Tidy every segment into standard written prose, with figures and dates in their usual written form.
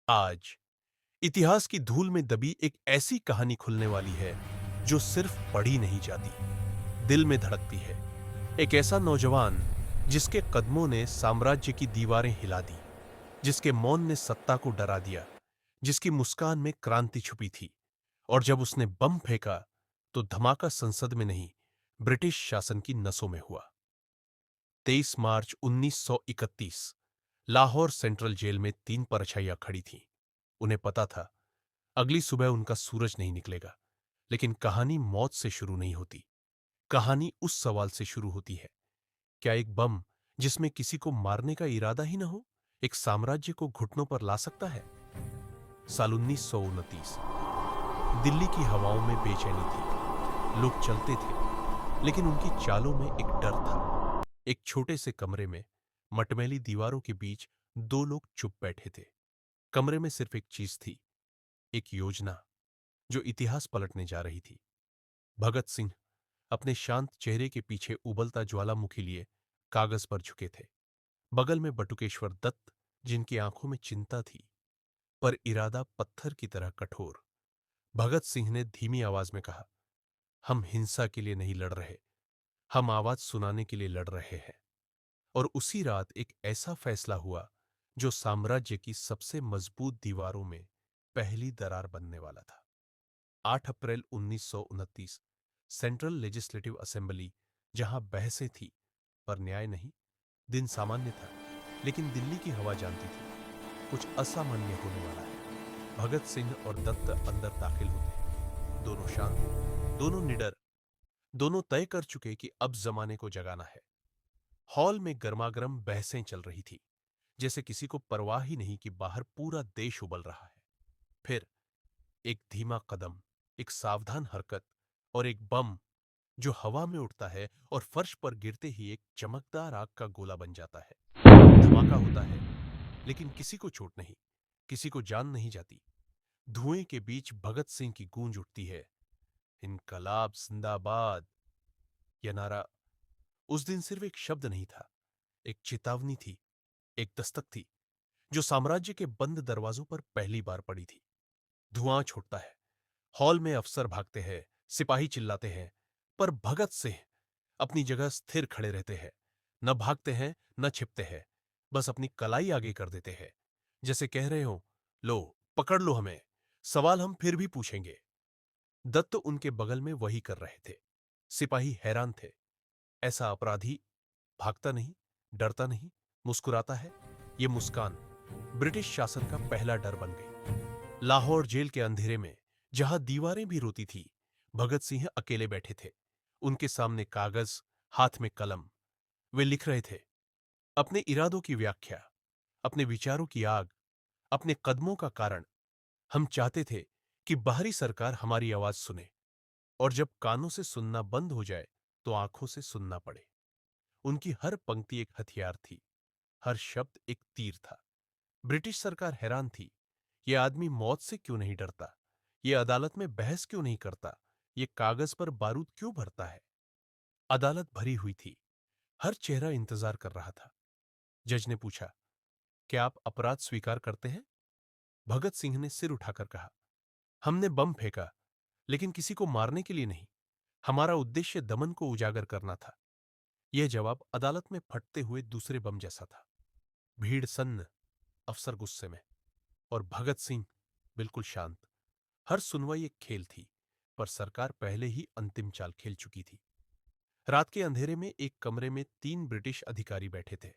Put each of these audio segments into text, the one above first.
आज इतिहास की धूल में दबी एक ऐसी कहानी खुलने वाली है जो सिर्फ पढ़ी नहीं जाती, दिल में धड़कती है। एक ऐसा नौजवान जिसके कदमों ने साम्राज्य की दीवारें हिला दी, जिसके मौन ने सत्ता को डरा दिया, जिसकी मुस्कान में क्रांति छुपी थी। और जब उसने बम फेंका तो धमाका संसद में नहीं, ब्रिटिश शासन की नसों में हुआ। 23 मार्च 1931 लाहौर सेंट्रल जेल में तीन परछाइयां खड़ी थीं। उन्हें पता था अगली सुबह उनका सूरज नहीं निकलेगा, लेकिन कहानी मौत से शुरू नहीं होती। कहानी उस सवाल से शुरू होती है, क्या एक बम जिसमें किसी को मारने का इरादा ही ना हो, एक साम्राज्य को घुटनों पर ला सकता है? साल 1929। दिल्ली की हवाओं में बेचैनी थी। लोग चलते थे, लेकिन उनकी चालों में एक डर था। एक छोटे से कमरे में, मटमैली दीवारों के बीच, दो लोग चुप बैठे थे। कमरे में सिर्फ एक चीज थी, एक योजना जो इतिहास पलटने जा रही थी। भगत सिंह अपने शांत चेहरे के पीछे उबलता ज्वालामुखी लिए कागज पर झुके थे। बगल में बटुकेश्वर दत्त, जिनकी आंखों में चिंता थी, पर इरादा पत्थर की तरह कठोर। भगत सिंह ने धीमी आवाज में कहा, हम हिंसा के लिए नहीं लड़ रहे, हम आवाज सुनाने के लिए लड़ रहे हैं। और उसी रात एक ऐसा फैसला हुआ जो साम्राज्य की सबसे मजबूत दीवारों में पहली दरार बनने वाला था। 8 अप्रैल 1929 सेंट्रल लेजिस्लेटिव असेंबली, जहां बहसें थी पर न्याय नहीं। दिन सामान्य था, लेकिन दिल्ली की हवा जानती थी कुछ असामान्य होने वाला है। भगत सिंह और दत्त अंदर दाखिल होते हैं, दोनों शांत, दोनों निडर, दोनों तय कर चुके कि अब जमाने को जगाना है। हॉल में गर्मागर्म बहसें चल रही थी, जैसे किसी को परवाह ही नहीं कि बाहर पूरा देश उबल रहा है। फिर एक धीमा कदम, एक सावधान हरकत, और एक बम जो हवा में उड़ता है और फर्श पर गिरते ही एक चमकदार आग का गोला बन जाता है। धमाका होता है, लेकिन किसी को चोट नहीं, किसी को जान नहीं जाती। धुएं के बीच भगत सिंह की गूंज उठती है, इनकलाब जिंदाबाद। यह नारा उस दिन सिर्फ एक शब्द नहीं था, एक चेतावनी थी, एक दस्तक थी जो साम्राज्य के बंद दरवाजों पर पहली बार पड़ी थी। धुआं छूटता है, हॉल में अफसर भागते हैं, सिपाही चिल्लाते हैं, पर भगत सिंह अपनी जगह स्थिर खड़े रहते हैं। न भागते हैं, न छिपते हैं, बस अपनी कलाई आगे कर देते हैं, जैसे कह रहे हो, लो पकड़ लो हमें, सवाल हम फिर भी पूछेंगे। दत्त उनके बगल में वही कर रहे थे। सिपाही हैरान थे, ऐसा अपराधी भागता नहीं, डरता नहीं, मुस्कुराता है। ये मुस्कान ब्रिटिश शासन का पहला डर बन गई। लाहौर जेल के अंधेरे में, जहां दीवारें भी रोती थी, भगत सिंह अकेले बैठे थे। उनके सामने कागज, हाथ में कलम। वे लिख रहे थे अपने इरादों की व्याख्या, अपने विचारों की आग, अपने कदमों का कारण। हम चाहते थे कि बाहरी सरकार हमारी आवाज सुने, और जब कानों से सुनना बंद हो जाए तो आंखों से सुनना पड़े। उनकी हर पंक्ति एक हथियार थी, हर शब्द एक तीर था। ब्रिटिश सरकार हैरान थी, यह आदमी मौत से क्यों नहीं डरता, ये अदालत में बहस क्यों नहीं करता, ये कागज पर बारूद क्यों भरता है। अदालत भरी हुई थी, हर चेहरा इंतजार कर रहा था। जज ने पूछा, क्या आप अपराध स्वीकार करते हैं? भगत सिंह ने सिर उठाकर कहा, हमने बम फेंका, लेकिन किसी को मारने के लिए नहीं। हमारा उद्देश्य दमन को उजागर करना था। यह जवाब अदालत में फटते हुए दूसरे बम जैसा था। भीड़ सन्न, अफसर गुस्से में, और भगत सिंह बिल्कुल शांत। हर सुनवाई एक खेल थी, पर सरकार पहले ही अंतिम चाल खेल चुकी थी। रात के अंधेरे में एक कमरे में तीन ब्रिटिश अधिकारी बैठे थे,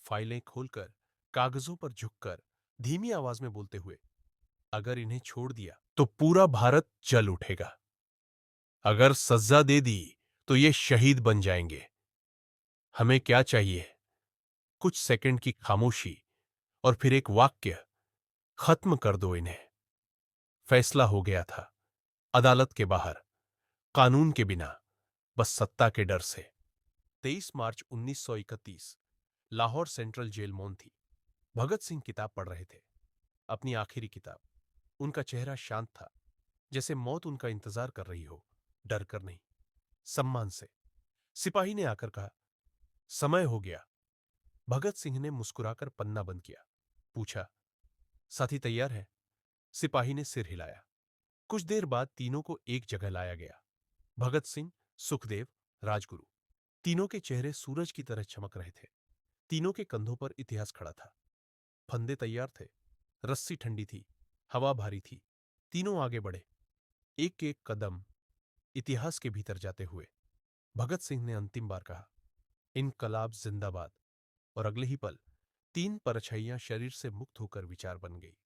फाइलें खोलकर, कागजों पर झुककर, धीमी आवाज में बोलते हुए, अगर इन्हें छोड़ दिया तो पूरा भारत जल उठेगा, अगर सजा दे दी तो ये शहीद बन जाएंगे। हमें क्या चाहिए? कुछ सेकंड की खामोशी, और फिर एक वाक्य, खत्म कर दो इन्हें। फैसला हो गया था, अदालत के बाहर, कानून के बिना, बस सत्ता के डर से। 23 मार्च 1931 लाहौर सेंट्रल जेल मौन थी। भगत सिंह किताब पढ़ रहे थे, अपनी आखिरी किताब। उनका चेहरा शांत था, जैसे मौत उनका इंतजार कर रही हो, डर कर नहीं, सम्मान से। सिपाही ने आकर कहा, समय हो गया। भगत सिंह ने मुस्कुराकर पन्ना बंद किया, पूछा, साथी तैयार है? सिपाही ने सिर हिलाया। कुछ देर बाद तीनों को एक जगह लाया गया। भगत सिंह, सुखदेव, राजगुरु, तीनों के चेहरे सूरज की तरह चमक रहे थे। तीनों के कंधों पर इतिहास खड़ा था। फंदे तैयार थे, रस्सी ठंडी थी, हवा भारी थी। तीनों आगे बढ़े, एक एक कदम इतिहास के भीतर जाते हुए। भगत सिंह ने अंतिम बार कहा, इनकलाब जिंदाबाद। और अगले ही पल तीन परछाइयां शरीर से मुक्त होकर विचार बन गई।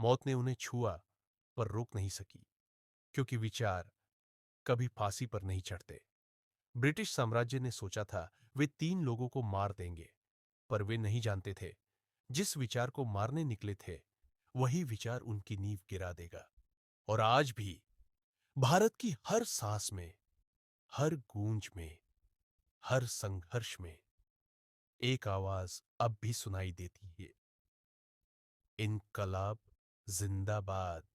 मौत ने उन्हें छुआ पर रोक नहीं सकी, क्योंकि विचार कभी फांसी पर नहीं चढ़ते। ब्रिटिश साम्राज्य ने सोचा था वे तीन लोगों को मार देंगे, पर वे नहीं जानते थे जिस विचार को मारने निकले थे वही विचार उनकी नींव गिरा देगा। और आज भी भारत की हर सांस में, हर गूंज में, हर संघर्ष में एक आवाज अब भी सुनाई देती है, इनकलाब जिंदाबाद।